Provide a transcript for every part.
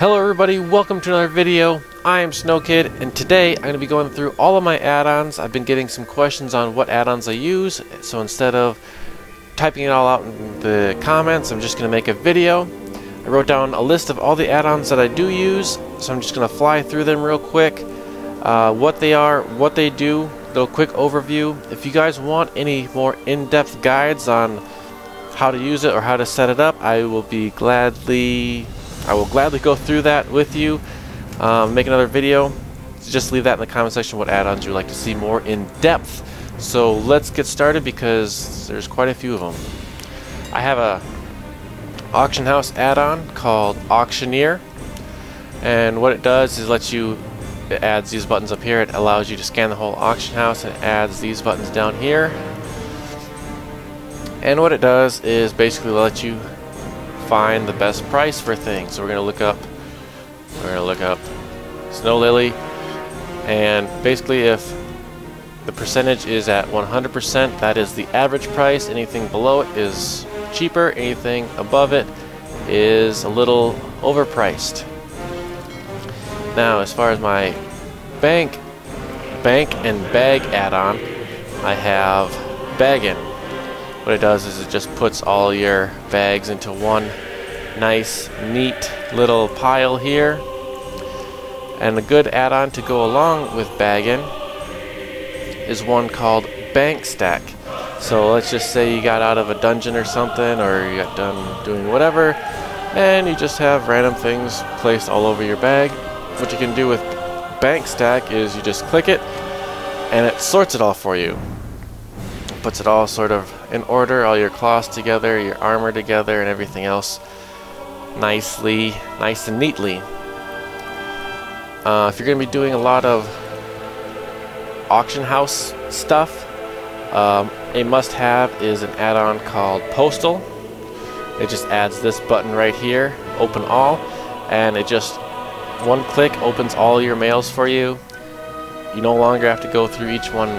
Hello everybody, welcome to another video. I am SnowKid, and today I'm going to be going through all of my add-ons. I've been getting some questions on what add-ons I use, so instead of typing it all out in the comments, I'm just going to make a video. I wrote down a list of all the add-ons that I do use, so I'm just going to fly through them real quick. What they are, what they do, a little quick overview. If you guys want any more in-depth guides on how to use it or how to set it up, I will gladly go through that with you, make another video. Just leave that in the comment section what add-ons you'd like to see more in depth. So let's get started because there's quite a few of them. I have a auction house add-on called Auctioneer, and what it does is it adds these buttons up here. It allows you to scan the whole auction house, and it adds these buttons down here. And what it does is basically let you find the best price for things. So we're gonna look up Snow Lily, and basically if the percentage is at 100%, that is the average price. Anything below it is cheaper, anything above it is a little overpriced. Now as far as my bank and bag add-on, I have Baggin. What it does is it just puts all your bags into one nice, neat little pile here. And a good add-on to go along with Baggin is one called Bank Stack. So let's just say you got out of a dungeon or something, or you got done doing whatever, and you just have random things placed all over your bag. What you can do with Bank Stack is you just click it, and it sorts it all for you. Puts it all sort of in order, all your cloths together, your armor together, and everything else nice and neatly. If you're going to be doing a lot of auction house stuff, a must-have is an add-on called Postal. It just adds this button right here, Open All, and it just one click opens all your mails for you. You no longer have to go through each one.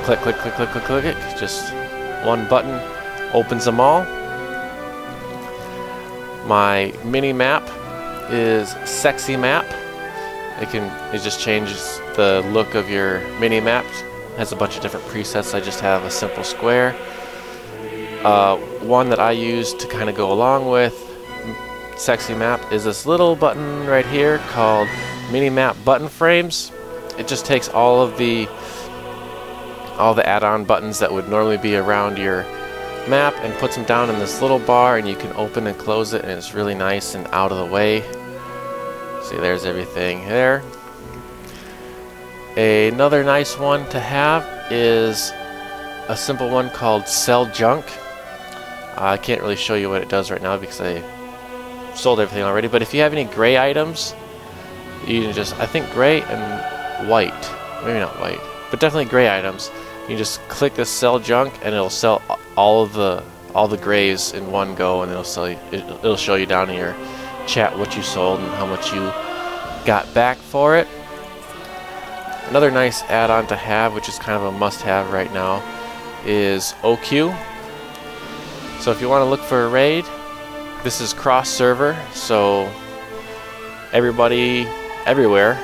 Click, click, click, click, click, click. Just one button opens them all. My mini map is Sexy Map. It just changes the look of your mini map. It has a bunch of different presets. I just have a simple square. One that I use to kind of go along with Sexy Map is this little button right here called Mini Map Button Frames. It just takes all the add-on buttons that would normally be around your map and puts them down in this little bar, and you can open and close it, and it's really nice and out of the way. See, there's everything there. Another nice one to have is a simple one called Sell Junk. I can't really show you what it does right now because I sold everything already, but if you have any gray items, you can just, I think gray and white, maybe not white, but definitely gray items. You just click this Sell Junk, and it'll sell all the grays in one go, and it'll show you down in your chat what you sold and how much you got back for it. Another nice add-on to have, which is kind of a must-have right now, is OQ. So if you want to look for a raid, this is cross-server, so everybody everywhere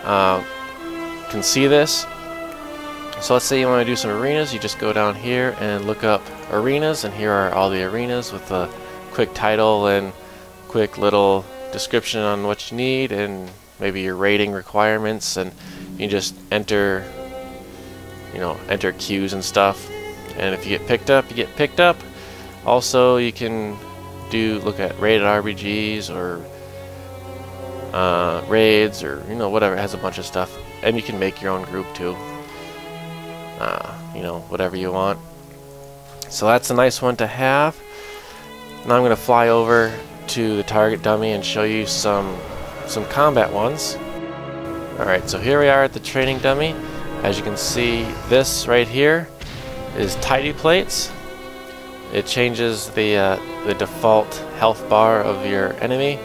can see this. So let's say you want to do some arenas, you just go down here and look up arenas, and here are all the arenas with a quick title and quick little description on what you need and maybe your rating requirements, and you just enter queues and stuff, and if you get picked up, you get picked up. Also you can look at rated RBGs or raids, or whatever. It has a bunch of stuff, and you can make your own group too. Whatever you want. So that's a nice one to have. Now I'm going to fly over to the target dummy and show you some combat ones. Alright, so here we are at the training dummy. As you can see, this right here is Tidy Plates. It changes the default health bar of your enemy,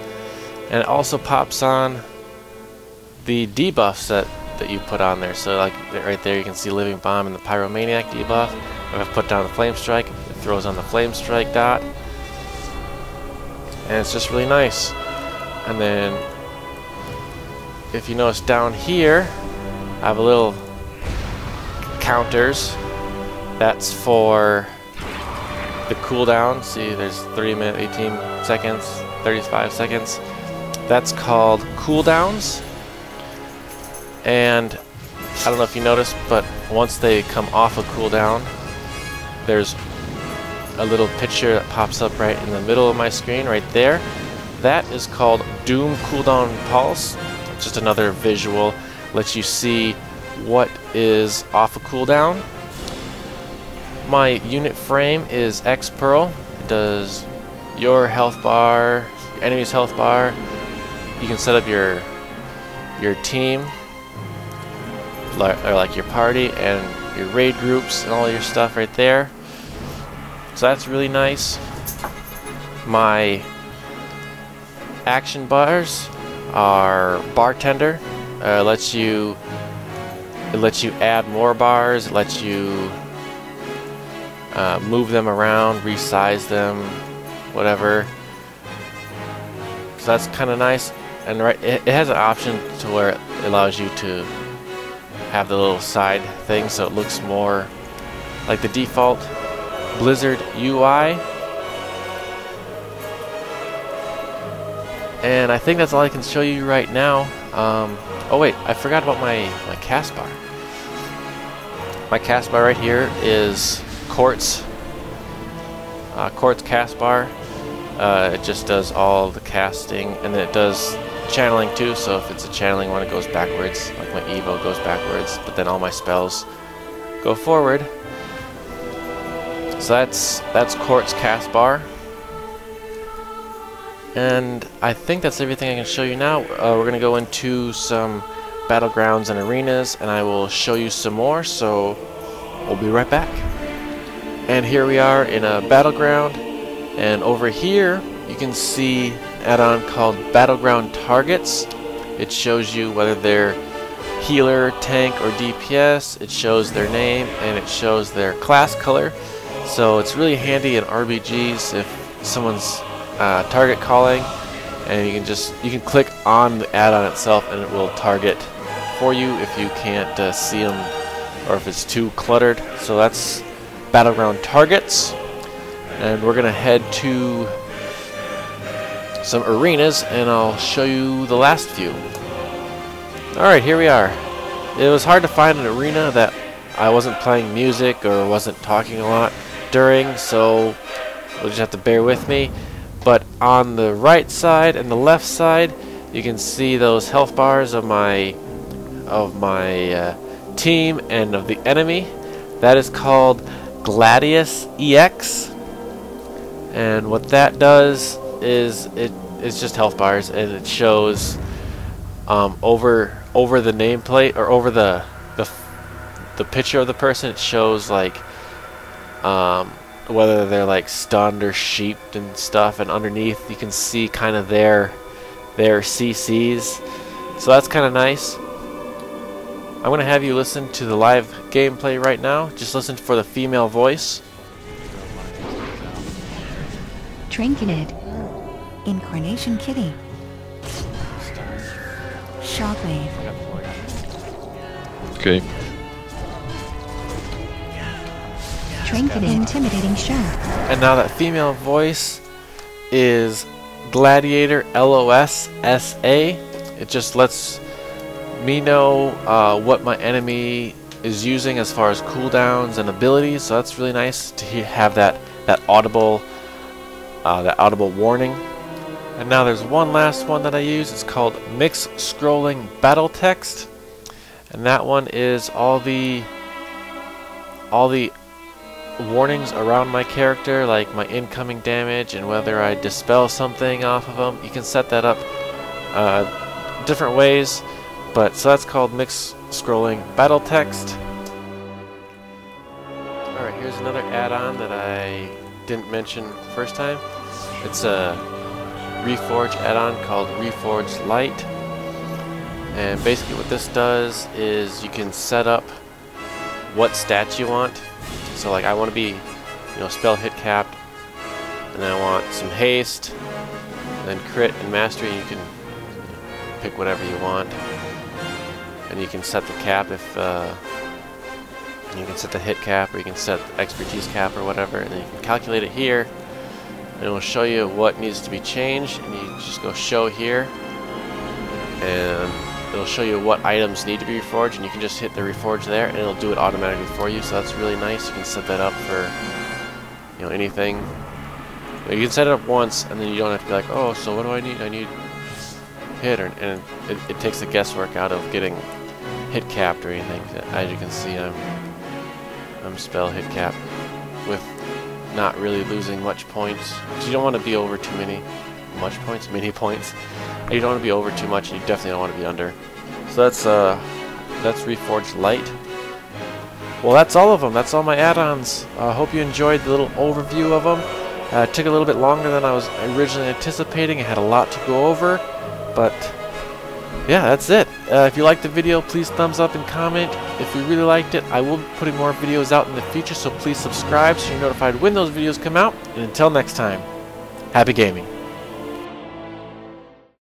and it also pops on the debuffs that you put on there. So like right there you can see Living Bomb and the Pyromaniac debuff. If I put down the Flame Strike, it throws on the Flame Strike dot, and it's just really nice. And then if you notice down here, I have a little counters. That's for the cooldown. See, there's 3 minutes, 18 seconds, 35 seconds. That's called cooldowns. And I don't know if you noticed, but once they come off a cooldown, there's a little picture that pops up right in the middle of my screen, right there. That is called Doom Cooldown Pulse. It's just another visual, lets you see what is off a cooldown. My unit frame is x-perl. It does your health bar, your enemy's health bar. You can set up your team, or like your party and your raid groups and all your stuff right there. So that's really nice. My action bars are bartender. It lets you add more bars. It lets you move them around, resize them, whatever. So that's kind of nice. And it has an option to where it allows you to have the little side thing, so it looks more like the default Blizzard UI. And I think that's all I can show you right now. Oh wait, I forgot about my cast bar. My cast bar right here is Quartz cast bar. It just does all the casting, and then it does channeling too, so if it's a channeling one, it goes backwards, like my Evo goes backwards, but then all my spells go forward. So that's Quartz cast bar. And I think that's everything I can show you now. We're going to go into some battlegrounds and arenas, and I will show you some more, so we'll be right back. And here we are in a battleground, and over here you can see an add-on called Battleground Targets. It shows you whether they're healer, tank, or DPS. It shows their name, and it shows their class color. So it's really handy in RBGs if someone's target calling, and you can click on the add-on itself and it will target for you if you can't see them or if it's too cluttered. So that's Battleground Targets, and we're gonna head to some arenas and I'll show you the last few. Alright, here we are. It was hard to find an arena that I wasn't playing music or wasn't talking a lot during, so you'll just have to bear with me. But on the right side and the left side, you can see those health bars of my team and of the enemy. That is called Gladius EX, and what that does is it's just health bars, and it shows over the nameplate or over the picture of the person. It shows like whether they're like stunned or sheeped and stuff, and underneath you can see kind of their CCs. So that's kind of nice. I'm going to have you listen to the live gameplay right now. Just listen for the female voice. Trinketed. Incarnation Kitty. Shockwave. Okay. Trinketed. Intimidating Shock. And now that female voice is Gladiator LOS SA. It just lets me know what my enemy is using as far as cooldowns and abilities, so that's really nice to have that audible warning. And now there's one last one that I use. It's called Mix Scrolling Battle Text, and that one is all the warnings around my character, like my incoming damage and whether I dispel something off of them. You can set that up different ways. But so that's called Mix Scrolling Battle Text. Alright, here's another add-on that I didn't mention first time. It's a Reforge add-on called Reforge Lite. And basically what this does is you can set up what stats you want. So like I want to be, spell hit capped, and then I want some haste, and then crit and mastery. You can pick whatever you want, and you can set the cap if you can set the hit cap, or you can set the expertise cap or whatever, and then you can calculate it here, and it will show you what needs to be changed, and you just go show here, and it'll show you what items need to be reforged, and you can just hit the reforge there and it'll do it automatically for you. So that's really nice. You can set that up for, you know, anything. You can set it up once and then you don't have to be like, oh, so what do I need? I need hit, and it takes the guesswork out of getting hit capped or anything. As you can see, I'm spell hit cap with not really losing much points. So you don't want to be over too many many points. You don't want to be over too much, and you definitely don't want to be under. So that's Reforged Lite. Well, that's all of them. That's all my add-ons. I hope you enjoyed the little overview of them. It took a little bit longer than I was originally anticipating. I had a lot to go over, but yeah, that's it. If you liked the video, please thumbs up and comment. If you really liked it, I will be putting more videos out in the future, so please subscribe so you're notified when those videos come out. And until next time, happy gaming.